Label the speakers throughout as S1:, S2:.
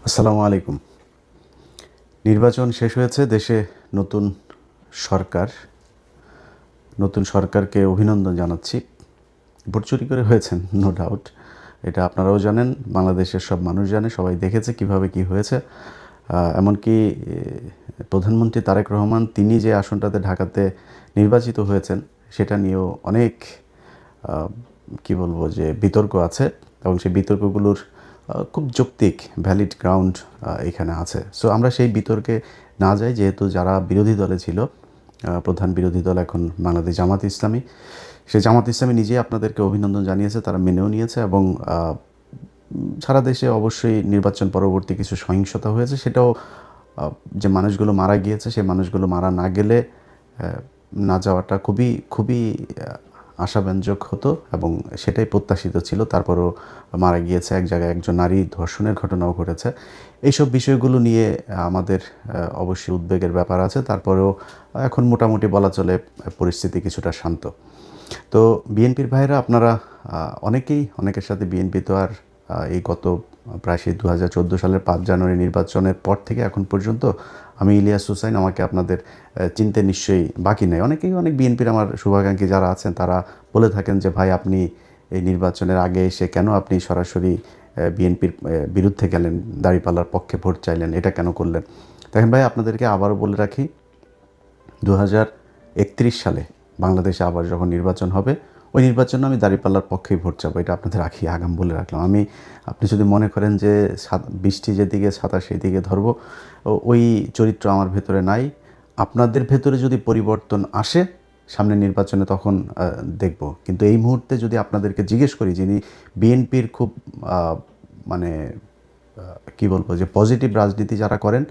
S1: আসসালামু আলাইকুম। নির্বাচন শেষ হয়েছে, দেশে নতুন সরকার। নতুন সরকারকে অভিনন্দন জানাচ্ছি। ভোট চুরি করে হয়েছেন, নো ডাউট। এটা আপনারাও জানেন, বাংলাদেশের সব মানুষ জানে, সবাই দেখেছে কিভাবে কি হয়েছে। এমনকি প্রধানমন্ত্রী তারেক রহমান তিনি যে আসনটাতে ঢাকাতে নির্বাচিত হয়েছেন সেটা নিয়েও অনেক কি বলবো যে বিতর্ক আছে, এবং সেই বিতর্কগুলোর খুব যৌক্তিক ভ্যালিড গ্রাউন্ড এখানে আছে। সো আমরা সেই বিতর্কে না যাই, যেহেতু যারা বিরোধী দলে ছিল, প্রধান বিরোধী দল এখন বাংলাদেশ জামাত ইসলামী, সেই জামাত ইসলামী নিজেই আপনাদেরকে অভিনন্দন জানিয়েছে, তারা মেনেও নিয়েছে। এবং সারা দেশে অবশ্যই নির্বাচন পরবর্তী কিছু সহিংসতা হয়েছে, সেটাও যে মানুষগুলো মারা গিয়েছে সেই মানুষগুলো মারা না গেলে না যাওয়াটা খুবই খুবই আশাব্যঞ্জক হতো, এবং সেটাই প্রত্যাশিত ছিল। তারপরও মারা গিয়েছে, এক জায়গায় একজন নারী ধর্ষণের ঘটনাও ঘটেছে। এইসব বিষয়গুলো নিয়ে আমাদের অবশ্যই উদ্বেগের ব্যাপার আছে। তারপরেও এখন মোটামুটি বলা চলে পরিস্থিতি কিছুটা শান্ত। তো বিএনপির ভাইরা আপনারা অনেকের সাথে বিএনপি তো আর এই গত প্রায় সেই 2014 সালের 5 জানুয়ারি নির্বাচনের পর থেকে এখন পর্যন্ত আমি ইলিয়াস হুসাইন, আমাকে আপনাদের চিনতে নিশ্চয়ই বাকি নেই। অনেক বিএনপির আমার শুভাকাঙ্ক্ষী যারা আছেন তারা বলে থাকেন যে ভাই, আপনি এই নির্বাচনের আগে এসে কেন আপনি সরাসরি বিএনপির বিরুদ্ধে গেলেন, দাঁড়িপাল্লার পক্ষে ভোট চাইলেন, এটা কেন করলেন? দেখেন ভাই, আপনাদেরকে আবারও বলে রাখি, 2031 সালে বাংলাদেশে আবার যখন নির্বাচন হবে, ওই নির্বাচনে আমি দাঁড়িপাল্লার পক্ষেই ভোট চাবো, এটা আপনাদের আগাম বলে রাখলাম। আপনি যদি মনে করেন যে বৃষ্টি যেদিকে ছাতা সেদিকে ধরবো, ওই চরিত্র আমার ভেতরে নাই। আপনাদের ভেতরে যদি পরিবর্তন আসে সামনে নির্বাচনে, তখন দেখব। কিন্তু এই মুহূর্তে যদি আপনাদেরকে জিজ্ঞেস করি, যিনি বিএনপির খুব মানে কি বলবো যে পজিটিভ রাজনীতি যারা করেন,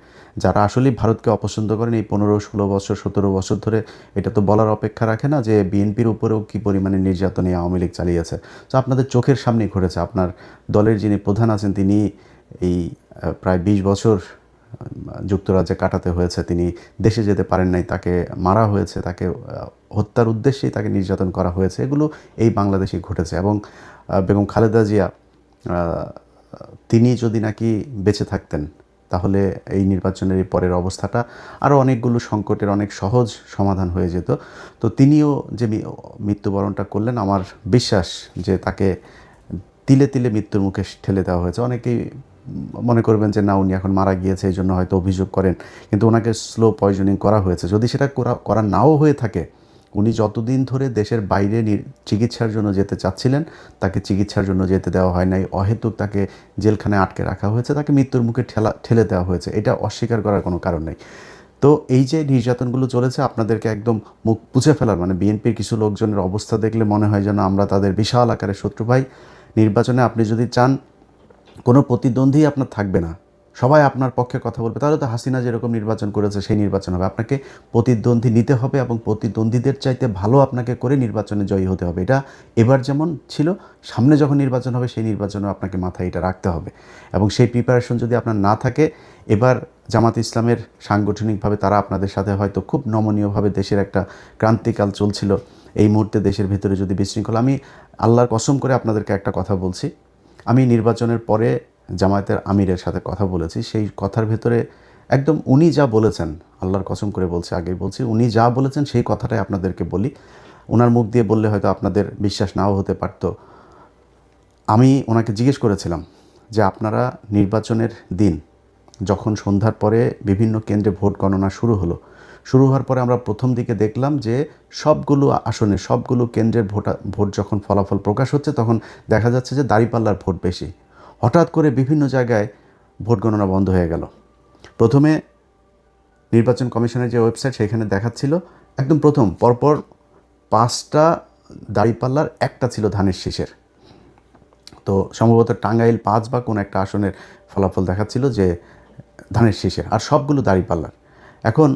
S1: যারা আসলেই ভারতকে অপছন্দ করেন, এই 15-16 বছর 17 বছর ধরে, এটা তো বলার অপেক্ষা রাখে না যে বিএনপির উপরেও কী পরিমাণে নির্যাতন এই আওয়ামী লীগ চালিয়েছে। তো আপনাদের চোখের সামনেই ঘটেছে। আপনার দলের যিনি প্রধান আছেন, তিনি এই প্রায় 20 বছর যুক্তরাজ্যে কাটাতে হয়েছে, তিনি দেশে যেতে পারেন নাই, তাকে মারা হয়েছে, তাকে হত্যার উদ্দেশ্যেই তাকে নির্যাতন করা হয়েছে। এগুলো এই বাংলাদেশেই ঘটেছে। এবং বেগম খালেদা জিয়া, তিনি যদি নাকি বেঁচে থাকতেন, তাহলে এই নির্বাচনের এই পরের অবস্থাটা আরও অনেকগুলো সংকটের অনেক সহজ সমাধান হয়ে যেত। তো তিনিও যে মৃত্যুবরণটা করলেন, আমার বিশ্বাস যে তাকে তিলে তিলে মৃত্যুর মুখে ঠেলে দেওয়া হয়েছে। অনেকেই মনে করবেন যে না, উনি এখন মারা গিয়েছে, এই জন্য হয়তো অভিযোগ করেন, কিন্তু ওনাকে স্লো পয়জনিং করা হয়েছে। যদি সেটা করা নাও হয়ে থাকে, উনি যতদিন ধরে দেশের বাইরে চিকিৎসার জন্য যেতে চাচ্ছিলেন, তাকে চিকিৎসার জন্য যেতে দেওয়া হয় নাই, অহেতুক তাকে জেলখানায় আটকে রাখা হয়েছে, তাকে মৃত্যুর মুখে ঠেলে দেওয়া হয়েছে। এটা অস্বীকার করার কোনো কারণ নেই। তো এই যে নির্যাতনগুলো চলেছে, আপনাদেরকে একদম মুখ পুছে ফেলার, মানে বিএনপির কিছু লোকজনের অবস্থা দেখলে মনে হয় যেন আমরা তাদের বিশাল আকারের শত্রু। ভাই, নির্বাচনে আপনি যদি চান কোনো প্রতিদ্বন্দ্বী আপনার থাকবে না, সবাই আপনার পক্ষে কথা বলবে, তাহলে তো হাসিনা যেরকম নির্বাচন করেছে সেই নির্বাচন হবে। আপনাকে প্রতিদ্বন্দ্বী নিতে হবে, এবং প্রতিদ্বন্দ্বীদের চাইতে ভালো আপনাকে করে নির্বাচনে জয়ী হতে হবে। এটা এবার যেমন ছিল, সামনে যখন নির্বাচন হবে সেই নির্বাচনেও আপনাকে মাথায় এটা রাখতে হবে। এবং সেই প্রিপারেশন যদি আপনার না থাকে, এবার জামাত ইসলামের সাংগঠনিকভাবে তারা আপনাদের সাথে হয়তো খুব নমনীয়ভাবে, দেশের একটা ক্রান্তিকাল চলছিল, এই মুহূর্তে দেশের ভেতরে যদি বিশৃঙ্খলা, আমি আল্লাহর কসম করে আপনাদেরকে একটা কথা বলছি, আমি নির্বাচনের পরে জামায়াতের আমিরের সাথে কথা বলেছি। সেই কথার ভেতরে একদম উনি যা বলেছেন, আল্লাহর কসম করে বলছি, আগেই বলছি, উনি যা বলেছেন সেই কথাটাই আপনাদেরকে বলি। ওনার মুখ দিয়ে বললে হয়তো আপনাদের বিশ্বাস নাও হতে পারতো। আমি ওনাকে জিজ্ঞেস করেছিলাম যে আপনারা নির্বাচনের দিন যখন সন্ধ্যার পরে বিভিন্ন কেন্দ্রে ভোট গণনা শুরু হওয়ার পরে আমরা প্রথম দিকে দেখলাম যে সবগুলো আসনে, সবগুলো কেন্দ্রের ভোট যখন ফলাফল প্রকাশ হচ্ছে, তখন দেখা যাচ্ছে যে দাঁড়িপাল্লার ভোট বেশি। হঠাৎ করে বিভিন্ন জায়গায় ভোট গণনা বন্ধ হয়ে গেল। প্রথমে নির্বাচন কমিশনের যে ওয়েবসাইট, সেখানে দেখাচ্ছিল একদম প্রথম পরপর 5টা দাঁড়িপাল্লার, একটা ছিল ধানের শীষের। তো সম্ভবত টাঙ্গাইল 5 বা কোন একটা আসনের ফলাফল দেখাচ্ছিল যে ধানের শীষের, আর সবগুলো দাঁড়িপাল্লার। এখন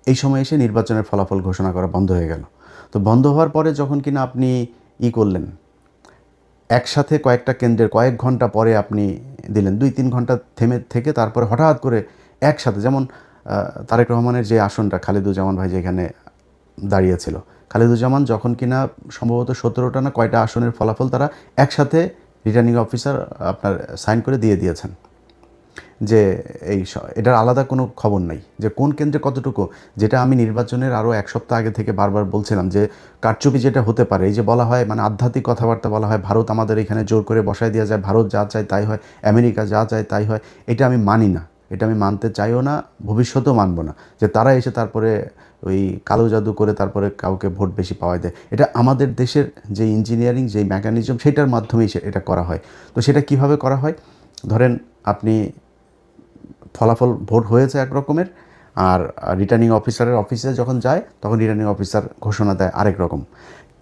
S1: এই সময় এসে নির্বাচনের ফলাফল ঘোষণা করা বন্ধ হয়ে গেল। তো বন্ধ হওয়ার পরে যখন কিনা আপনি করলেন, একসাথে কয়েকটা কেন্দ্রের কয়েক ঘন্টা পরে আপনি দিলেন, 2-3 ঘন্টা থেমে থেকে তারপরে হঠাৎ করে একসাথে, যেমন তারেক রহমানের যে আসনটা, খালেদুজ্জামান ভাই যেখানে দাঁড়িয়েছিল, খালেদুজ্জামান যখন কিনা সম্ভবত 17টা না কয়টা আসনের ফলাফল তারা একসাথে রিটার্নিং অফিসার আপনার সাইন করে দিয়ে দিয়েছেন, যে এটার আলাদা কোনো খবর নাই যে কোন কেন্দ্রে কতটুকু, যেটা আমি নির্বাচনের আরও 1 সপ্তাহ আগে থেকে বারবার বলছিলাম যে কারচুপি যেটা হতে পারে, এই যে বলা হয় মানে আধ্যাত্মিক কথাবার্তা বলা হয়, ভারত আমাদের এখানে জোর করে বসায় দেওয়া যায়, ভারত যা চায় তাই হয়, আমেরিকা যা চায় তাই হয়, এটা আমি মানি না, এটা আমি মানতে চাইও না, ভবিষ্যতেও মানব না যে তারা এসে তারপরে ওই কালো জাদু করে তারপরে কাউকে ভোট বেশি পাওয়া দেয়। এটা আমাদের দেশের যে ইঞ্জিনিয়ারিং যে মেকানিজম সেটার মাধ্যমেই এটা করা হয়। তো সেটা কিভাবে করা হয়, ধরেন আপনি ফলাফল ভোট হয়েছে এক রকমের, আর রিটার্নিং অফিসারের অফিসে যখন যায় তখন রিটার্নিং অফিসার ঘোষণা দেয় আরেক রকম।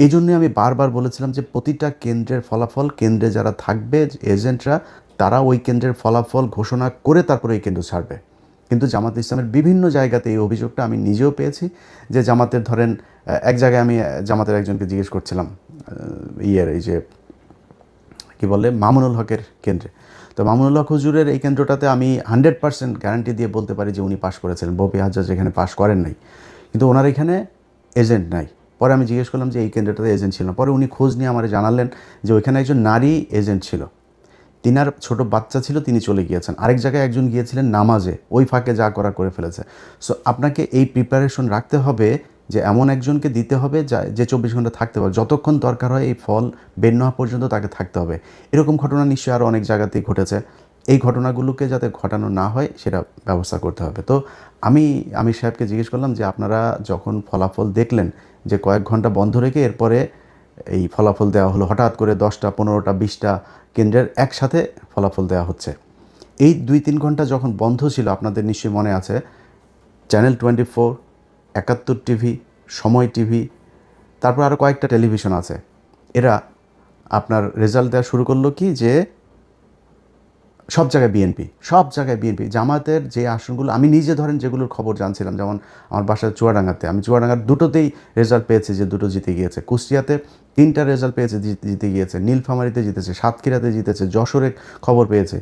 S1: এই জন্যই আমি বারবার বলেছিলাম যে প্রতিটা কেন্দ্রের ফলাফল কেন্দ্রে যারা থাকবে এজেন্টরা, তারা ওই কেন্দ্রের ফলাফল ঘোষণা করে তারপরে ওই কেন্দ্র ছাড়বে। কিন্তু জামাত ইসলামের বিভিন্ন জায়গাতে এই অভিযোগটা আমি নিজেও পেয়েছি যে জামাতের ধরেন এক জায়গায় আমি জামাতের একজনকে জিজ্ঞেস করছিলাম এই যে কী বলে মামুনুল হকের কেন্দ্রে, তো মামুনুল হক হুজুরের এই কেন্দ্রটাতে আমি 100% গ্যারান্টি দিয়ে বলতে পারি যে উনি পাশ করেছিলেন, ববি হাজ্জাজ এখানে পাশ করেন নাই, কিন্তু ওনার এখানে এজেন্ট নাই। পরে আমি জিজ্ঞেস করলাম যে এই কেন্দ্রটাতে এজেন্ট ছিল না, পরে উনি খোঁজ নিয়ে আমার জানালেন যে ওইখানে একজন নারী এজেন্ট ছিল, তিনার ছোট বাচ্চা ছিল, তিনি চলে গিয়েছেন, আরেক জায়গায় একজন গিয়েছিলেন নামাজে, ওই ফাঁকে যা করা করে ফেলেছে। সো আপনাকে এই প্রিপারেশন রাখতে হবে যে এমন একজনকে দিতে হবে যে 24 ঘন্টা থাকতে পারে, যতক্ষণ দরকার হয় এই ফল বের না হওয়া পর্যন্ত তাকে থাকতে হবে। এরকম ঘটনা নিশ্চয়ই আরও অনেক জায়গাতেই ঘটেছে, এই ঘটনাগুলোকে যাতে ঘটানো না হয় সেটা ব্যবস্থা করতে হবে। তো আমি সাহেবকে জিজ্ঞেস করলাম যে আপনারা যখন ফলাফল দেখলেন যে কয়েক ঘন্টা বন্ধ রেখে এরপরে এই ফলাফল দেওয়া হলো, হঠাৎ করে 10টা 15টা 20টা কেন্দ্রের একসাথে ফলাফল দেওয়া হচ্ছে, এই 2-3 ঘন্টা যখন বন্ধ ছিল আপনাদের নিশ্চয়ই মনে আছে, চ্যানেল 24, 71 টিভি, সময় টিভি, তারপর আরও কয়েকটা টেলিভিশন আছে, এরা আপনার রেজাল্ট দেওয়া শুরু করলো কি যে সব জায়গায় বিএনপি, সব জায়গায় বিএনপি। জামাতের যে আসনগুলো আমি নিজে ধরেন যেগুলোর খবর জানছিলাম, যেমন আমার বাসা চুয়াডাঙ্গাতে, আমি চুয়াডাঙ্গার দুটোতেই রেজাল্ট পেয়েছি যে দুটো জিতে গিয়েছে, কুষ্টিয়াতে 3টা রেজাল্ট পেয়েছে জিতে গিয়েছে, নীলফামারীতে জিতেছে, সাতক্ষীরাতে জিতেছে, যশোরে খবর পেয়েছে,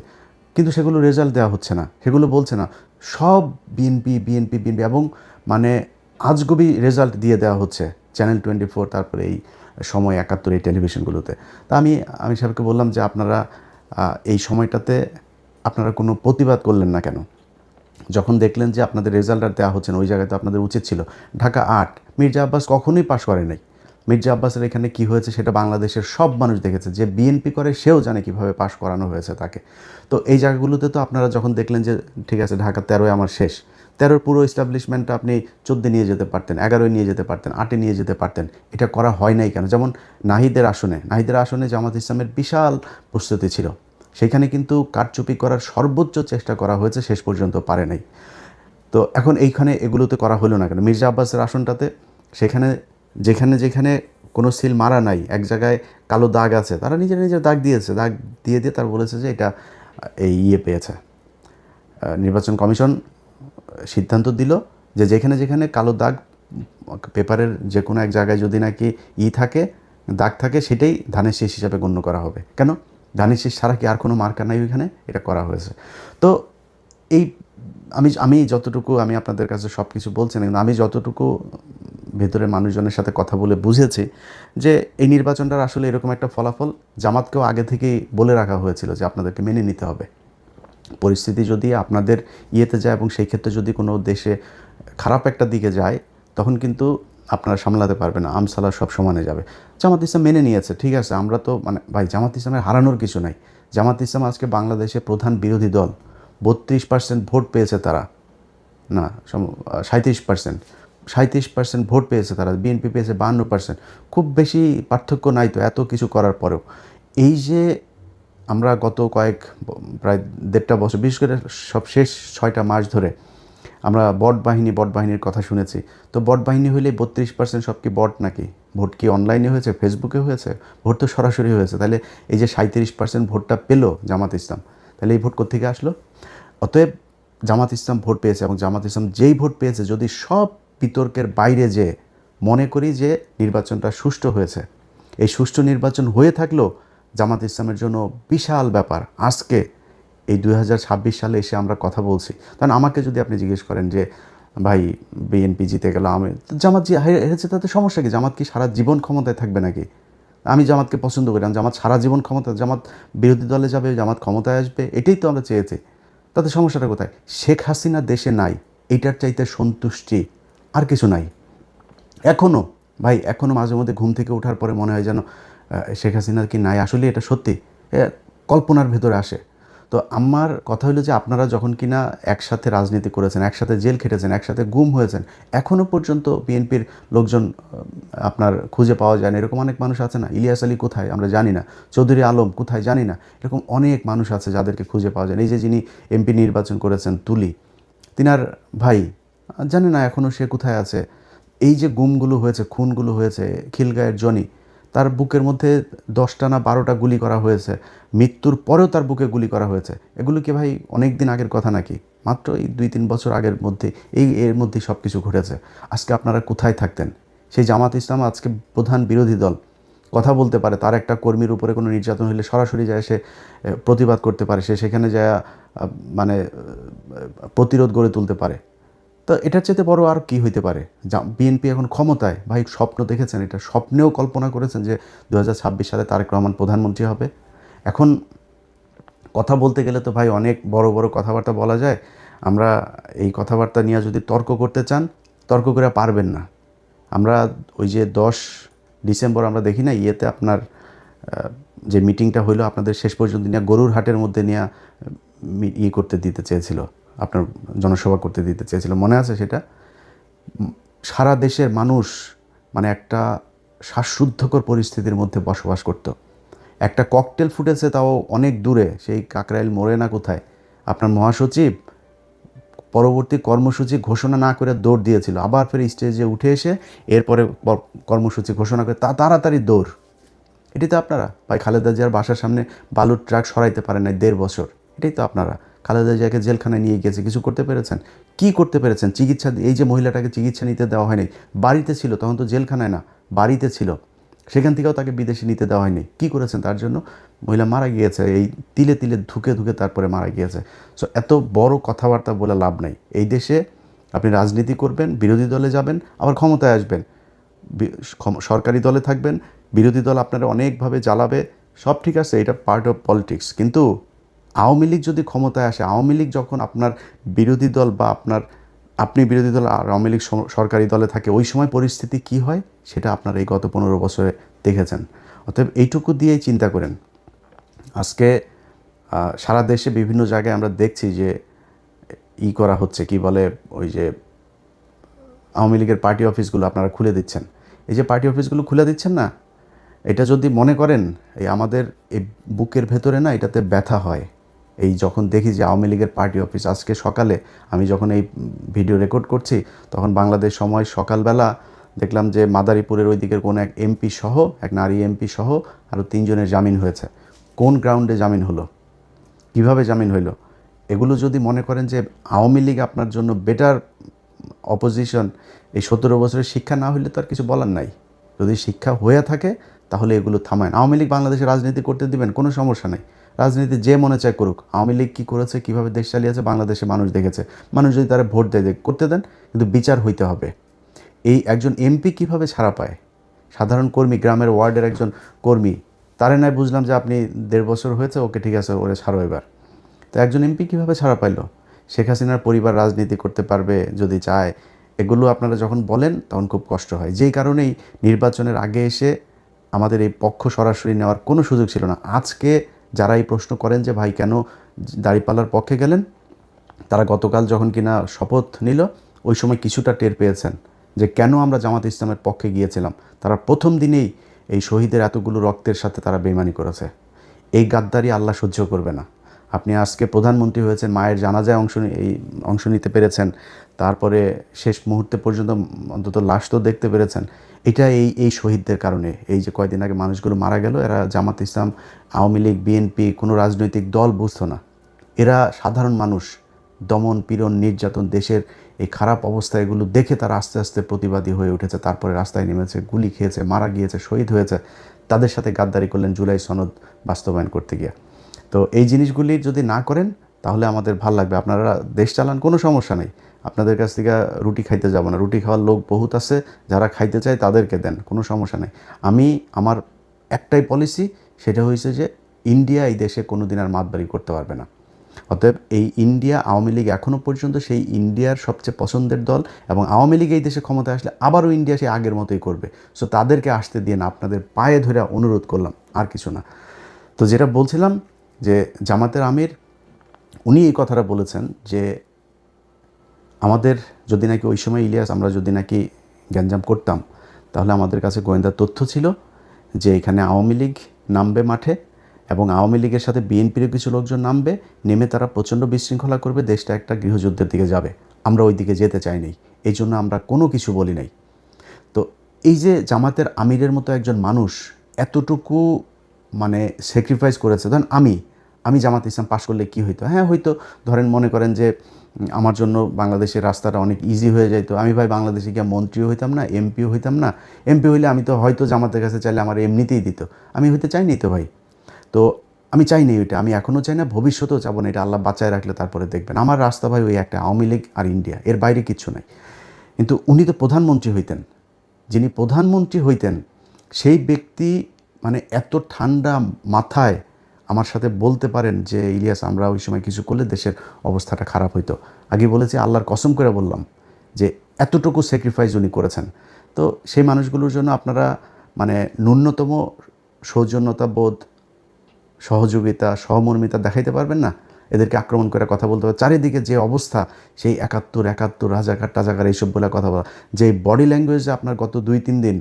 S1: কিন্তু সেগুলো রেজাল্ট দেওয়া হচ্ছে না, সেগুলো বলছে না, সব বিএনপি বিএনপি বিএনপি, এবং মানে আজগুবি রেজাল্ট দিয়ে দেওয়া হচ্ছে চ্যানেল 24, তারপরে এই সময় 71 এই টেলিভিশনগুলোতে। তা আমি সাহেবকে বললাম যে আপনারা এই সময়টাতে আপনারা কোনো প্রতিবাদ করলেন না কেন? যখন দেখলেন যে আপনাদের রেজাল্ট আর দেওয়া হচ্ছে না, ওই জায়গায় তো আপনাদের উচিত ছিল। ঢাকা 8, মির্জা আব্বাস কখনোই পাশ করে নাই। মির্জা আব্বাসের এখানে কী হয়েছে সেটা বাংলাদেশের সব মানুষ দেখেছে, যে বিএনপি করে সেও জানে কীভাবে পাশ করানো হয়েছে তাকে। তো এই জায়গাগুলোতে তো আপনারা যখন দেখলেন যে ঠিক আছে ঢাকা 13 আমার শেষ, 13 পুরো এস্টাবলিশমেন্টটা আপনি 14 নিয়ে যেতে পারতেন, 11 নিয়ে যেতে পারতেন, 8 নিয়ে যেতে পারতেন, এটা করা হয় নাই কেন? যেমন নাহিদের আসনে জামাত ইসলামের বিশাল প্রস্তুতি ছিল, সেখানে কিন্তু কারচুপি করার সর্বোচ্চ চেষ্টা করা হয়েছে, শেষ পর্যন্ত পারে নাই। তো এখন এইখানে এগুলোতে করা হলো না কেন? মির্জা আব্বাসের আসনটাতে সেখানে যেখানে কোনো সিল মারা নাই, এক জায়গায় কালো দাগ আছে, তারা নিজের দাগ দিয়েছে, দাগ দিয়ে তার বলেছে যে এটা পেয়েছে। নির্বাচন কমিশন সিদ্ধান্ত দিল যে যেখানে কালো দাগ পেপারের যে কোনো এক জায়গায় যদি নাকি দাগ থাকে, সেটাই ধানের শীষ হিসাবে গণ্য করা হবে। কেন? ধানের শীষ ছাড়া কি আর কোনো মার্কা নাই ওইখানে? এটা করা হয়েছে। তো এই আমি যতটুকু আমি আপনাদের কাছে সব কিছু বলছি না, কিন্তু আমি যতটুকু ভেতরের মানুষজনের সাথে কথা বলে বুঝেছি যে এই নির্বাচনটার আসলে এরকম একটা ফলাফল জামাতকেও আগে থেকেই বলে রাখা হয়েছিল যে আপনাদেরকে মেনে নিতে হবে। পরিস্থিতি যদি আপনাদের ইয়েতে যায় এবং সেই ক্ষেত্রে যদি কোনো দেশে খারাপ একটা দিকে যায়, তখন কিন্তু আপনারা সামলাতে পারবেন না, আমসালা সব সমানে যাবে। জামাত ইসলাম মেনে নিয়েছে, ঠিক আছে, আমরা তো মানে ভাই জামাত ইসলামের হারানোর কিছু নাই। জামাত ইসলাম আজকে বাংলাদেশে প্রধান বিরোধী দল, 32% ভোট পেয়েছে তারা, না 37% ভোট পেয়েছে তারা, বিএনপি পেয়েছে 52%, খুব বেশি পার্থক্য নাই তো এত কিছু করার পরেও। এই যে আমরা গত প্রায় 1.5 বছর, বিশেষ করে সব শেষ 6টা মাস ধরে আমরা বট বাহিনীর কথা শুনেছি। তো বট বাহিনী হইলে 32% সব কি বট নাকি? ভোট কি অনলাইনে হয়েছে, ফেসবুকে হয়েছে? ভোট তো সরাসরি হয়েছে। তাহলে এই যে 37% ভোটটা পেল জামাত ইসলাম, তাহলে এই ভোট কোত্থেকে আসলো? অতএব জামাত ইসলাম ভোট পেয়েছে, এবং জামাত ইসলাম যেই ভোট পেয়েছে, যদি সব বিতর্কের বাইরে যে মনে করি যে নির্বাচনটা সুষ্ঠু হয়েছে, এই সুষ্ঠু নির্বাচন হয়ে থাকলেও জামাত ইসলামের জন্য বিশাল ব্যাপার। আজকে এই 2026 সালে এসে আমরা কথা বলছি, কারণ আমাকে যদি আপনি জিজ্ঞেস করেন যে ভাই বিএনপি জিতে গেল, জামাত হেরেছে, তাতে সমস্যা কি? জামাত কি সারা জীবন ক্ষমতায় থাকবে নাকি? আমি জামাতকে পছন্দ করি, জামাত সারা জীবন জামাত বিরোধী দলে যাবে, জামাত ক্ষমতায় আসবে, এটাই তো আমরা চেয়েছি। তাতে সমস্যাটা কোথায়? শেখ হাসিনা দেশে নাই, এইটার চাইতে সন্তুষ্টি আর কিছু নাই। এখনও ভাই, এখনও মাঝে মধ্যে ঘুম থেকে ওঠার পরে মনে হয় যেন শেখ হাসিনা কি নাই, আসলে এটা সত্যি কল্পনার ভেতরে আসে। তো আমার কথা হলো যে আপনারা যখন কিনা একসাথে রাজনীতি করেছেন, একসাথে জেল খেটেছেন, একসাথে গুম হয়েছেন, এখনও পর্যন্ত বিএনপির লোকজন আপনার খুঁজে পাওয়া যায় না। এরকম অনেক মানুষ আছে না? ইলিয়াস আলী কোথায় আমরা জানি না, চৌধুরী আলম কোথায় জানি না, এরকম অনেক মানুষ আছে যাদেরকে খুঁজে পাওয়া যায় না। এই যে যিনি এমপি নির্বাচন করেছেন তুলি, তিনার ভাই জানি না এখনও সে কোথায় আছে। এই যে গুমগুলো হয়েছে, খুনগুলো হয়েছে, খিলগাঁয়ের জনি, তার বুকের মধ্যে 10টা না 12টা গুলি করা হয়েছে, মৃত্যুর পরেও তার বুকে গুলি করা হয়েছে। এগুলো কি ভাই অনেক দিন আগের কথা নাকি? মাত্র এই 2-3 বছর আগের মধ্যে এর মধ্যেই সব কিছু ঘটেছে। আজকে আপনারা কোথায় থাকতেন? সেই জামাত ইসলাম আজকে প্রধান বিরোধী দল, কথা বলতে পারে, তার একটা কর্মীর উপরে কোনো নির্যাতন হলে সরাসরি যায় সে প্রতিবাদ করতে পারে, সে সেখানে যায় মানে প্রতিরোধ গড়ে তুলতে পারে। তো এটার চাইতে বড় আর কি হইতে পারে? বিএনপি এখন ক্ষমতায়, ভাই স্বপ্ন দেখেছেন? এটা স্বপ্নেও কল্পনা করেছেন যে 2026 সালে তারেক রহমান প্রধানমন্ত্রী হবে? এখন কথা বলতে গেলে তো ভাই অনেক বড় বড় কথাবার্তা বলা যায়। আমরা এই কথাবার্তা নিয়ে যদি তর্ক করতে চান, তর্ক করে পারবেন না। আমরা ওই যে 10 ডিসেম্বর আমরা দেখি না ইয়েতে আপনার যে মিটিংটা হইলো আপনাদের, শেষ পর্যন্ত নিয়ে গরুর হাটের মধ্যে নিয়ে করতে দিতে চেয়েছিল, আপনার জনসভা করতে দিতে চেয়েছিল, মনে আছে সেটা? সারা দেশের মানুষ মানে একটা শ্বাসরুদ্ধকর পরিস্থিতির মধ্যে বসবাস করত। একটা ককটেল ফুটেছে, তাও অনেক দূরে, সেই কাকরাইল মোড়ে না কোথায়। আপনার মহাসচিব পরবর্তী কর্মসূচি ঘোষণা না করে দৌড় দিয়েছিল, আবার ফের স্টেজে উঠে এসে এরপরে কর্মসূচি ঘোষণা করে তাড়াতাড়ি দৌড়। এটি তো আপনারা ভাই খালেদা জিয়ার বাসার সামনে বালুর ট্রাক সরাইতে পারেন নাই 1.5 বছর। এটাই তো আপনারা। খালেদা জিয়াকে জেলখানায় নিয়ে গিয়েছে, কিছু করতে পেরেছেন? কি করতে পেরেছেন? চিকিৎসা, এই যে মহিলাটাকে চিকিৎসা নিতে দেওয়া হয়নি, বাড়িতে ছিল তখন, তো জেলখানায় না, বাড়িতে ছিল, সেখান থেকেও তাকে বিদেশে নিতে দেওয়া হয়নি। কি করেছেন তার জন্য? মহিলা মারা গিয়েছে, এই তিলে তিলে ধুকে ধুকে তারপরে মারা গিয়েছে। সো এত বড় কথাবার্তা বলে লাভ নাই। এই দেশে আপনি রাজনীতি করবেন, বিরোধী দলে যাবেন, আবার ক্ষমতায় আসবেন, সরকারি দলে থাকবেন, বিরোধী দল আপনারা অনেকভাবে জ্বালাবে, সব ঠিক আছে, এটা পার্ট অফ পলিটিক্স। কিন্তু আওয়ামী লীগ যদি ক্ষমতায় আসে, আওয়ামী লীগ যখন আপনার বিরোধী দল বা আপনি বিরোধী দল আর আওয়ামী লীগ সরকারি দলে থাকে, ওই সময় পরিস্থিতি কি হয় সেটা আপনারা এই গত 15 বছরে দেখেছেন। অতএব এইটুকু দিয়েই চিন্তা করেন। আজকে সারা দেশে বিভিন্ন জায়গায় আমরা দেখছি যে করা হচ্ছে, কি বলে, ওই যে আওয়ামী লীগের পার্টি অফিসগুলো আপনারা খুলে দিচ্ছেন। এই যে পার্টি অফিসগুলো খুলে দিচ্ছেন না, এটা যদি মনে করেন এই আমাদের এই বুকের ভেতরে না এটাতে ব্যথা হয়। এই যখন দেখি যে আওয়ামী লীগের পার্টি অফিস, আজকে সকালে আমি যখন এই ভিডিও রেকর্ড করছি তখন বাংলাদেশ সময় সকালবেলা দেখলাম যে মাদারীপুরের ওই দিকের কোনো এক এমপি সহ, এক নারী এমপি সহ আরও 3 জনের জামিন হয়েছে। কোন গ্রাউন্ডে জামিন হলো? কিভাবে জামিন হইল? এগুলো যদি মনে করেন যে আওয়ামী লীগ আপনার জন্য বেটার অপোজিশন, এই 17 বছরের শিক্ষা না হইলে তো আর কিছু বলার নাই। যদি শিক্ষা হয়ে থাকে তাহলে এগুলো থামায়। আওয়ামী লীগ বাংলাদেশে রাজনীতি করতে দিবেন, কোনো সমস্যা নেই, রাজনীতি যে মনে চায় করুক। আওয়ামী লীগ কী করেছে, কীভাবে দেশ চালিয়েছে বাংলাদেশে মানুষ দেখেছে। মানুষ যদি তারা ভোট দেয় করতে দেন, কিন্তু বিচার হইতে হবে। এই একজন এমপি কিভাবে ছাড়া পায়? সাধারণ কর্মী, গ্রামের ওয়ার্ডের একজন কর্মী, তারে নয় বুঝলাম যে আপনি 1.5 বছর হয়েছে, ওকে ঠিক আছে, ওরে ছাড়ো এবার। তো একজন এমপি কীভাবে ছাড়া পাইল? শেখ হাসিনার পরিবার রাজনীতি করতে পারবে যদি চায়। এগুলো আপনারা যখন বলেন তখন খুব কষ্ট হয়। যেই কারণেই নির্বাচনের আগে এসে আমাদের এই পক্ষ সরাসরি নেওয়ার কোনো সুযোগ ছিল না। আজকে যারা এই প্রশ্ন করেন যে ভাই কেন দাঁড়িপাল্লার পক্ষে গেলেন, তারা গতকাল যখন কিনা শপথ নিল ওই সময় কিছুটা টের পেয়েছেন যে কেন আমরা জামাত ইসলামের পক্ষে গিয়েছিলাম। তারা প্রথম দিনেই এই শহীদের এতগুলো রক্তের সাথে তারা বেইমানি করেছে। এই গাদ্দারি আল্লাহ সহ্য করবে না। আপনি আজকে প্রধানমন্ত্রী হয়েছেন, মায়ের জানাজায় অংশ নিতে পেরেছেন, তারপরে শেষ মুহূর্তে পর্যন্ত অন্তত লাশ তো দেখতে পেরেছেন। এটা এই শহীদদের কারণে। এই যে কয়দিন আগে মানুষগুলো মারা গেল, এরা জামাত ইসলাম, আওয়ামী লীগ, বিএনপি, কোনো রাজনৈতিক দল বুঝতো না। এরা সাধারণ মানুষ, দমন পীড়ন নির্যাতন, দেশের এই খারাপ অবস্থা, এগুলো দেখে তারা আস্তে আস্তে প্রতিবাদী হয়ে উঠেছে, তারপরে রাস্তায় নেমেছে, গুলি খেয়েছে, মারা গিয়েছে, শহীদ হয়েছে। তাদের সাথে গাদ্দারি করলেন জুলাই সনদ বাস্তবায়ন করতে গিয়ে। তো এই জিনিসগুলি যদি না করেন তাহলে আমাদের ভাল লাগবে। আপনারা দেশ চালান, কোনো সমস্যা নেই, আপনাদের কাছ থেকে রুটি খাইতে যাব না। রুটি খাওয়ার লোক বহুত আছে, যারা খাইতে চায় তাদেরকে দেন, কোনো সমস্যা নেই। আমার একটাই পলিসি, সেটা হয়েছে যে ইন্ডিয়া এই দেশে কোনো দিন আর মাতবাড়ি করতে পারবে না। অতএব এই ইন্ডিয়া আওয়ামী লীগ এখনও পর্যন্ত সেই ইন্ডিয়ার সবচেয়ে পছন্দের দল, এবং আওয়ামী লীগ এই দেশে ক্ষমতায় আসলে আবারও ইন্ডিয়া সেই আগের মতোই করবে। সো তাদেরকে আসতে দিয়ে না, আপনাদের পায়ে ধরে অনুরোধ করলাম, আর কিছু না। তো যেটা বলছিলাম যে জামাতের আমির উনি এই কথাটা বলেছেন যে আমাদের যদি নাকি ওই সময় ইলিয়াস আমরা যদি নাকি গ্যাঞ্জাম করতাম, তাহলে আমাদের কাছে গোয়েন্দা তথ্য ছিল যে এখানে আওয়ামী লীগ নামবে মাঠে, এবং আওয়ামী লীগের সাথে বিএনপিরও কিছু লোকজন নামবে, নেমে তারা প্রচণ্ড বিশৃঙ্খলা করবে, দেশটা একটা গৃহযুদ্ধের দিকে যাবে। আমরা ওই দিকে যেতে চাই নাই, এই জন্য আমরা কোনো কিছু বলি নাই। তো এই যে জামাতের আমিরের মতো একজন মানুষ এতটুকু মানে স্যাক্রিফাইস করেছে, ধরেন আমি জামাত ইসলাম পাশ করলে কি হইতো, হ্যাঁ হয়তো ধরেন মনে করেন যে আমার জন্য বাংলাদেশের রাস্তাটা অনেক ইজি হয়ে যাইতো, আমি ভাই বাংলাদেশে গিয়ে মন্ত্রীও হইতাম না, এমপিও হইতাম না। এমপি হইলে আমি তো হয়তো জামাতের কাছে চাইলে আমার এমনিতেই দিত, আমি হইতে চাইনি তো ভাই। তো আমি চাইনি ওইটা, আমি এখনও চাই না, ভবিষ্যতেও চাবো না, এটা আল্লাহ বাঁচায় রাখলে তারপরে দেখবেন। আমার রাস্তা ভাই ওই একটা আওয়ামী লীগ আর ইন্ডিয়া, এর বাইরে কিচ্ছু নাই। কিন্তু উনি তো প্রধানমন্ত্রী হইতেন, যিনি প্রধানমন্ত্রী হইতেন সেই ব্যক্তি মানে এত ঠান্ডা মাথায় আমার সাথে বলতে পারেন যে ইলিয়াস আমরা ওই সময় কিছু করলে দেশের অবস্থাটা খারাপ হইতো। আগে বলেছি, আল্লাহর কসম করে বললাম যে এতটুকু স্যাক্রিফাইস উনি করেছেন। তো সেই মানুষগুলোর জন্য আপনারা মানে ন্যূনতম সৌজন্যতা বোধ, সহযোগিতা, সহমর্মিতা দেখাইতে পারবেন না? এদেরকে আক্রমণ করে কথা বলতে হবে। চারিদিকে যে অবস্থা, সেই ৭১ রাজাকার টাজাকার এইসব বলে কথা বলা, যে বডি ল্যাঙ্গুয়েজে আপনার গত ২-৩ দিন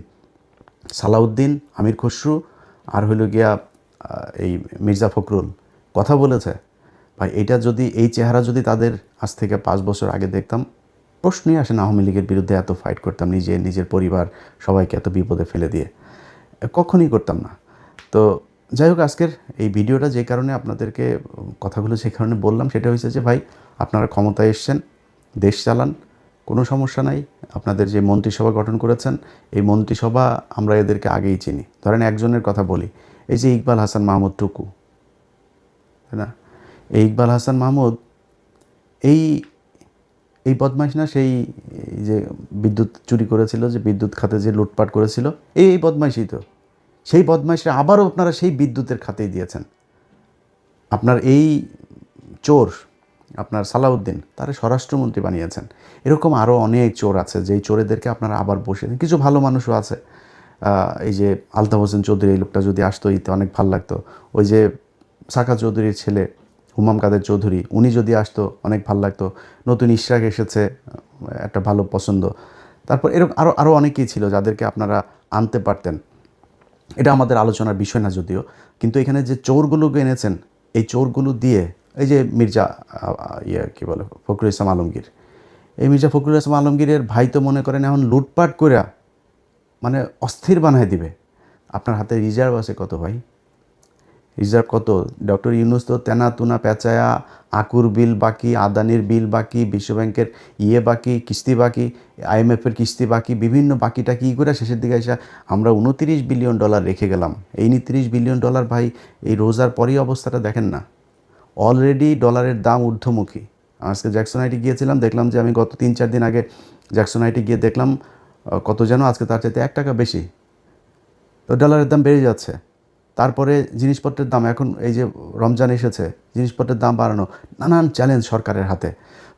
S1: সালাউদ্দিন, আমির খসরু আর হইল গিয়া এই মির্জা ফখরুল কথা বলেছে, ভাই এটা যদি এই চেহারা যদি তাদের আজ থেকে ৫ বছর আগে দেখতাম, প্রশ্নই আসে না আওয়ামী লীগের বিরুদ্ধে এত ফাইট করতাম, নিজের পরিবার সবাইকে এত বিপদে ফেলে দিয়ে, কখনই করতাম না। তো যাই হোক, আজকের এই ভিডিওটা যে কারণে আপনাদেরকে কথাগুলো যে কারণে বললাম, সেটা হয়েছে যে ভাই আপনারা ক্ষমতায় এসছেন, দেশ চালান, কোনো সমস্যা নাই। আপনাদের যে মন্ত্রিসভা গঠন করেছেন, এই মন্ত্রিসভা আমরা এদেরকে আগেই চিনি। ধরেন একজনের কথা বলি, এই যে ইকবাল হাসান মাহমুদ টুকু, তাই না? এই ইকবাল হাসান মাহমুদ এই এই বদমাইশ না, সেই যে বিদ্যুৎ চুরি করেছিল, যে বিদ্যুৎ খাতে যে লুটপাট করেছিল, এই বদমাইশই তো। সেই বদমাইশরা আবারও আপনারা সেই বিদ্যুতের খাতেই দিয়েছেন। আপনার এই চোর, আপনার সালাউদ্দিন, তারা স্বরাষ্ট্রমন্ত্রী বানিয়েছেন। এরকম আরও অনেক চোর আছে, যেই চোরেদেরকে আপনারা আবার বসে, কিছু ভালো মানুষও আছে। এই যে আলতাফ হোসেন চৌধুরী, এই লোকটা যদি আসতো ইতে অনেক ভালো লাগতো। ওই যে সাকা চৌধুরীর ছেলে হুমাম কাদের চৌধুরী, উনি যদি আসতো অনেক ভালো লাগতো। নতুন ইশরাক এসেছে, একটা ভালো পছন্দ। তারপর এরকম আরও অনেকেই ছিল যাদেরকে আপনারা আনতে পারতেন। এটা আমাদের আলোচনার বিষয় না যদিও, কিন্তু এখানে যে চোরগুলোকে এনেছেন, এই চোরগুলো দিয়ে এই যে মির্জা কী বলে ফখরুল ইসলাম আলমগীর, এই মির্জা ফখরুল ইসলাম আলমগীরের ভাই তো মনে করেন এখন লুটপাট করে মানে অস্থির বানায় দিবে। আপনার হাতে রিজার্ভ আছে কত ভাই? রিজার্ভ কত? ডক্টর ইউনূস তো তেনা তুনা পেঁচায়া, আকুর বিল বাকি, আদানির বিল বাকি, বিশ্বব্যাংকের বাকি, কিস্তি বাকি, IMF-এর কিস্তি বাকি, বিভিন্ন বাকিটা কী করে শেষের দিকে এসে আমরা $29 বিলিয়ন রেখে গেলাম। এই $29 বিলিয়ন ভাই, এই রোজার পরেই অবস্থাটা দেখেন না, অলরেডি ডলারের দাম ঊর্ধ্বমুখী। আজকে জ্যাকসন আইটি গিয়েছিলাম, দেখলাম যে আমি গত ৩-৪ দিন আগে জ্যাকসন আইটি গিয়ে দেখলাম কত যেন আজকে তার চাইতে $1 বেশি। তো ডলারের দাম বেড়ে যাচ্ছে। তারপরে জিনিসপত্রের দাম, এখন এই যে রমজান এসেছে, জিনিসপত্রের দাম বাড়ানো, নানান চ্যালেঞ্জ সরকারের হাতে।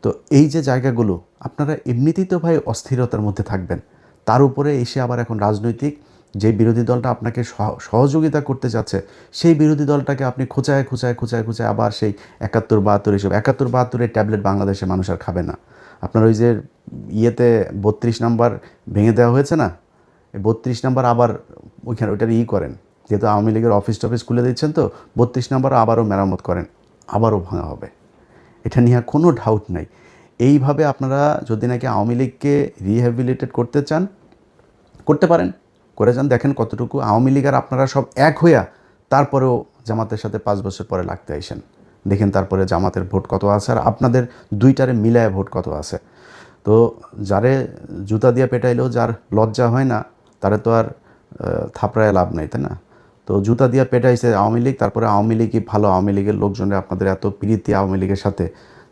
S1: তো এই যে জায়গাগুলো, আপনারা এমনিতেই তো ভাই অস্থিরতার মধ্যে থাকবেন, তার উপরে এসে আবার এখন রাজনৈতিক যে বিরোধী দলটা আপনাকে সহযোগিতা করতে যাচ্ছে, সেই বিরোধী দলটাকে আপনি খোঁচায় আবার সেই ৭১-৭২ এসব ৭১-৭২-এর ট্যাবলেট বাংলাদেশের মানুষ আর খাবে না। আপনার ওই যে ৩২ নাম্বার ভেঙে দেওয়া হয়েছে না, এই ৩২ নাম্বার আবার ওইখানে ওইটার করেন, যেহেতু আওয়ামী লীগের অফিস টফিস খুলে দিচ্ছেন, তো ৩২ নাম্বার আবারও মেরামত করেন, আবারও ভাঙা হবে, এটা নিয়ে কোনো ডাউট নাই। এইভাবে আপনারা যদি নাকি আওয়ামী লীগকে রিহ্যাবিলিটেট করতে চান, করতে পারেন, করে যান, দেখেন কতটুকু আওয়ামী লীগ আর আপনারা সব এক হইয়া তারপরেও জামাতের সাথে ৫ বছর পরে লাগতে আইসেন, দেখেন তারপরে জামাতের ভোট কত আছে আর আপনাদের দুইটারে মিলায় ভোট কত আছে। তো যারে জুতা দিয়ে পেটাইলেও যার লজ্জা হয় না, তারে তো আর থাপড়ায় লাভ নাই, তাই না? তো জুতা দিয়ে পেটাইছে আওয়ামী লীগ, তারপরে আওয়ামী লীগই ভালো, আওয়ামী লীগের লোকজনে আপনাদের এত প্রীতি আওয়ামী লীগের সাথে,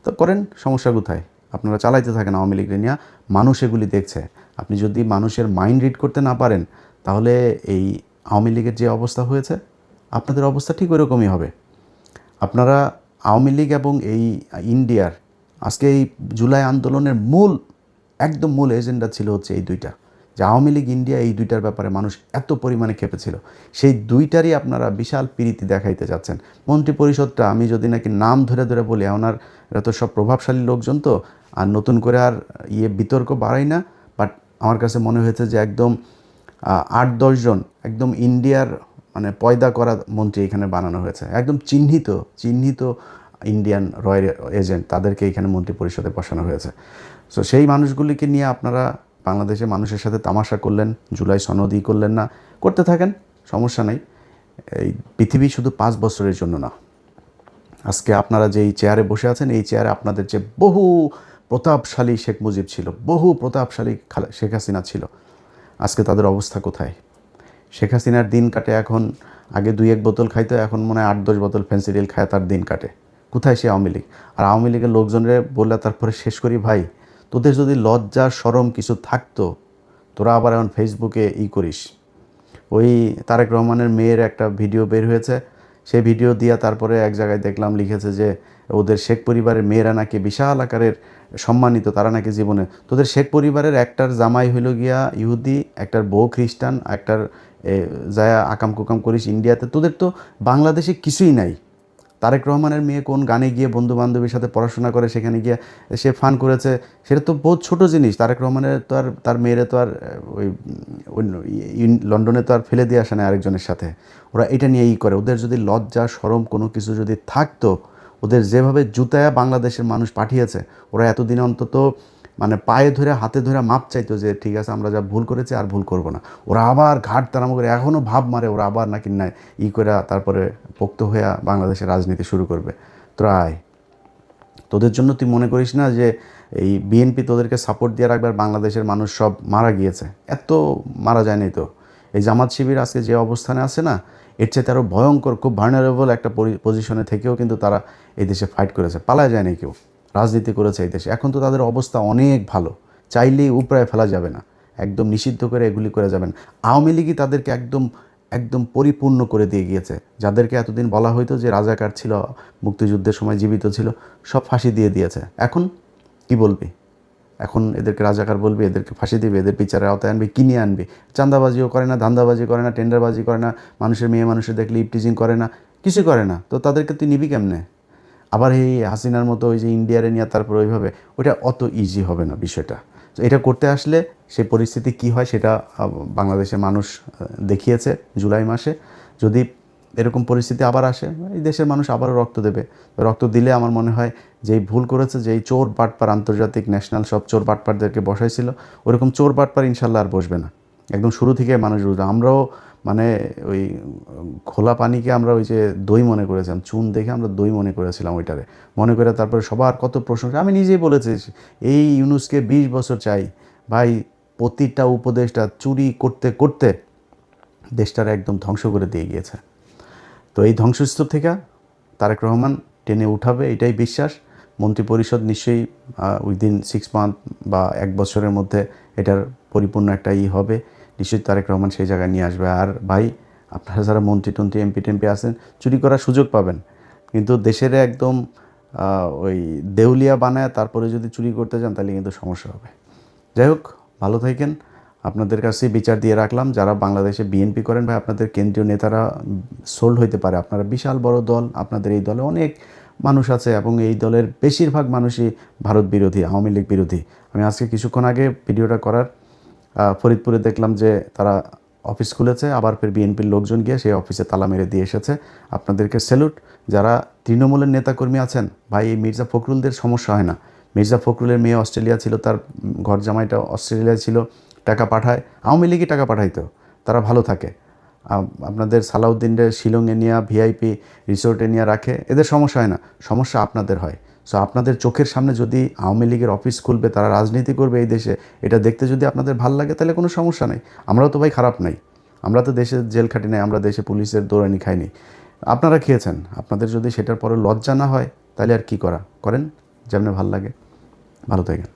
S1: তো করেন, সমস্যা কোথায়? আপনারা চালাইতে থাকেন আওয়ামী লীগের নিয়ে, মানুষ এগুলি দেখছে। আপনি যদি মানুষের মাইন্ড রিড করতে না পারেন, তাহলে এই আওয়ামী লীগের যে অবস্থা হয়েছে, আপনাদের অবস্থা ঠিক ওইরকমই হবে। আপনারা আওয়ামী লীগ এবং এই ইন্ডিয়ার আজকে এই জুলাই আন্দোলনের একদম মূল এজেন্ডা ছিল হচ্ছে এই দুইটা, যে আওয়ামী লীগ ইন্ডিয়া এই দুইটার ব্যাপারে মানুষ এত পরিমাণে খেপেছিল, সেই দুইটারই আপনারা বিশাল প্রীতি দেখাইতে যাচ্ছেন। মন্ত্রী পরিষদটা আমি যদি নাকি নাম ধরে ধরে বলি, ওনার এরা তো সব প্রভাবশালী লোকজন, তো আর নতুন করে আর বিতর্ক বাড়াই না, বাট আমার কাছে মনে হয়েছে যে একদম 8-10 জন একদম ইন্ডিয়ার মানে পয়দা করা মন্ত্রী এখানে বানানো হয়েছে, একদম চিহ্নিত ইন্ডিয়ান রয়্যাল এজেন্ট, তাদেরকে এখানে মন্ত্রী পরিষদে বসানো হয়েছে। সো সেই মানুষগুলিকে নিয়ে আপনারা বাংলাদেশের মানুষের সাথে তামাশা করলেন, জুলাই সনদই করলেন না, করতে থাকেন, সমস্যা নেই। এই পৃথিবী শুধু 5 বছরের জন্য না। আজকে আপনারা যে এই চেয়ারে বসে আছেন, এই চেয়ারে আপনাদের যে বহু প্রতাপশালী শেখ মুজিব ছিল, বহু প্রতাপশালী শেখ হাসিনা ছিল, আজকে তাদের অবস্থা কোথায়? শেখ হাসিনার দিন কাটে এখন, আগে 2-1 বোতল খাইতো, এখন মনে হয় 8-10 বোতল ফেন্সিডিল খায় তার দিন কাটে। কোথায় সে আওয়ামী লীগ? আর আওয়ামী লীগের লোকজনের বললে তারপরে শেষ করি, ভাই তোদের যদি লজ্জা শরম কিছু থাকতো, তোরা আবার এখন ফেসবুকে করিস। ওই তারেক রহমানের মেয়ের একটা ভিডিও বের হয়েছে, সেই ভিডিও দিয়া তারপরে এক জায়গায় দেখলাম লিখেছে যে ওদের শেখ পরিবারের মেয়েরা নাকি বিশাল আকারের সম্মানিত, তারা নাকি জীবনে, তোদের শেখ পরিবারের একটার জামাই হইল গিয়া ইহুদি, একটার বউ খ্রিস্টান, একটার যায়া আকাম কুকাম করিস ইন্ডিয়াতে, তোদের তো বাংলাদেশে কিছুই নাই। তারেক রহমানের মেয়ে কোন গানে গিয়ে বন্ধু বান্ধবীর সাথে পড়াশোনা করে সেখানে গিয়ে সে ফান করেছে, সেটা তো বহুত ছোট জিনিস। তারেক রহমানের তো আর তার মেয়েরে তো আর ওই লন্ডনে তো আর ফেলে দিয়ে আসে না আরেকজনের সাথে, ওরা এটা নিয়ে করে। ওদের যদি লজ্জা শরম কোনো কিছু যদি থাকতো, ওদের যেভাবে জুতায়া বাংলাদেশের মানুষ পাঠিয়েছে, ওরা এতদিন অন্তত মানে পায়ে ধরে হাতে ধরে মাপ চাইতো যে ঠিক আছে আমরা যা ভুল করেছি আর ভুল করব না। ওরা আবার ঘাট তাড়ামো করে এখনও ভাব মারে, ওরা আবার নাকি না করে তারপরে পোক্ত হয়ে বাংলাদেশের রাজনীতি শুরু করবে। তোরাই তোদের জন্য তুই মনে করিস না যে এই বিএনপি তোদেরকে সাপোর্ট দিয়ে রাখবে আর বাংলাদেশের মানুষ সব মারা গিয়েছে? এত মারা যায়নি তো। এই জামাত শিবির আজকে যে অবস্থানে আছে না, এর চেয়ে আরও ভয়ঙ্কর, খুব ভার্নারেবল একটা পজিশনে থেকেও কিন্তু তারা এই দেশে ফাইট করেছে, পালায় যায়নি কেউ, রাজনীতি করেছে এই দেশে। এখন তো তাদের অবস্থা অনেক ভালো, চাইলেই উপরায় ফেলা যাবে না, একদম নিষিদ্ধ করে এগুলি করে যাবেন। আওয়ামী লীগই তাদেরকে একদম পরিপূর্ণ করে দিয়ে গিয়েছে। যাদেরকে এতদিন বলা হইতো যে রাজাকার ছিল, মুক্তিযুদ্ধের সময় জীবিত ছিল, সব ফাঁসি দিয়ে দিয়েছে। এখন কি বলবি? এখন এদেরকে রাজাকার বলবি, এদেরকে ফাঁসি দিবি, এদের বিচারের আওতায় আনবি, কিনে আনবি? চাঁদাবাজিও করে না, ধান্দাবাজি করে না, টেন্ডারবাজি করে না, মানুষের মেয়ে মানুষের দেখলে ইপটিজিং করে না, কিছু করে না, তো তাদেরকে তুই নিবি কেমনে? আবার এই হাসিনার মতো ওই যে ইন্ডিয়ারে নিয়ে তারপর ওইভাবে, ওইটা অত ইজি হবে না বিষয়টা। তো এটা করতে আসলে সেই পরিস্থিতি কি হয় সেটা বাংলাদেশের মানুষ দেখিয়েছে জুলাই মাসে। যদি এরকম পরিস্থিতি আবার আসে, এই দেশের মানুষ আবারও রক্ত দেবে। রক্ত দিলে আমার মনে হয় যেই ভুল করেছে, যেই চোর বাটপার আন্তর্জাতিক ন্যাশনাল সব চোর বাটপারদেরকে বসাইছিল, ওরকম চোর বাটপার ইনশাল্লাহ আর বসবে না। একদম শুরু থেকে মানুষ বুঝবে। আমরাও মানে ওই খোলা পানিকে আমরা ওই যে দই মনে করেছিলাম, চুন দেখে আমরা দই মনে করেছিলাম ওইটারে, মনে করে তারপরে সবার কত প্রশংসা। আমি নিজেই বলেছি এই ইউনুসকে 20 বছর চাই ভাই, প্রতিটা উপদেশটা চুরি করতে করতে দেশটার একদম ধ্বংস করে দিয়ে গিয়েছে। তো এই ধ্বংসস্তূপ থেকে তারেক রহমান টেনে উঠাবে, এটাই বিশ্বাস। মন্ত্রিপরিষদ নিশ্চয়ই উইদিন 6 মান্থ বা 1 বছরের মধ্যে এটার পরিপূর্ণ একটা হবে, নিশ্চয়ই তারেক রহমান সেই জায়গায় নিয়ে আসবে। আর ভাই আপনারা যারা মন্ত্রী টন্ত্রী এমপি টেমপি আছেন, চুরি করার সুযোগ পাবেন, কিন্তু দেশের একদম ওই দেউলিয়া বানায় তারপরে যদি চুরি করতে যান তাহলে কিন্তু সমস্যা হবে। যাই হোক, ভালো থাকেন। আপনাদের কাছে বিচার দিয়ে রাখলাম, যারা বাংলাদেশে বিএনপি করেন ভাই, আপনাদের কেন্দ্রীয় নেতারা সোল্ড হইতে পারে। আপনারা বিশাল বড় দল, আপনাদের এই দলে অনেক মানুষ আছে এবং এই দলের বেশিরভাগ মানুষই ভারত বিরোধী, আওয়ামী লীগ বিরোধী। আমি আজকে কিছুক্ষণ আগে ভিডিওটা করার ফরিদপুরে দেখলাম যে তারা অফিস খুলেছে, আবার ফের বিএনপির লোকজন গিয়ে সেই অফিসে তালা মেরে দিয়ে এসেছে। আপনাদেরকে স্যালুট। যারা তৃণমূলের নেতাকর্মী আছেন ভাই, এই মির্জা ফখরুলদের সমস্যা হয় না। মির্জা ফখরুলের মেয়ে অস্ট্রেলিয়া ছিল, তার ঘর জামাইটা অস্ট্রেলিয়ায় ছিল, টাকা পাঠায়, আওয়ামী লীগই টাকা পাঠাইতো, তারা ভালো থাকে। আপনাদের সালাউদ্দিনের শিলংয়ে নিয়ে ভিআইপি রিসোর্টে নিয়ে রাখে, এদের সমস্যা হয় না, সমস্যা আপনাদের হয়। সো আপনাদের চোখের সামনে যদি আওয়ামী লীগের অফিস খুলবে, তারা রাজনীতি করবে এই দেশে, এটা দেখতে যদি আপনাদের ভাল লাগে তাহলে কোনো সমস্যা নেই। আমরাও তো ভাই খারাপ নাই, আমরা তো দেশে জেল খাটি নাই, আমরা দেশে পুলিশের দৌড়ানি খাইনি, আপনারা খেয়েছেন। আপনাদের যদি সেটার পরে লজ্জা না হয় তাহলে আর কি করেন, যেমনি ভাল লাগে। ভালো থাকেন।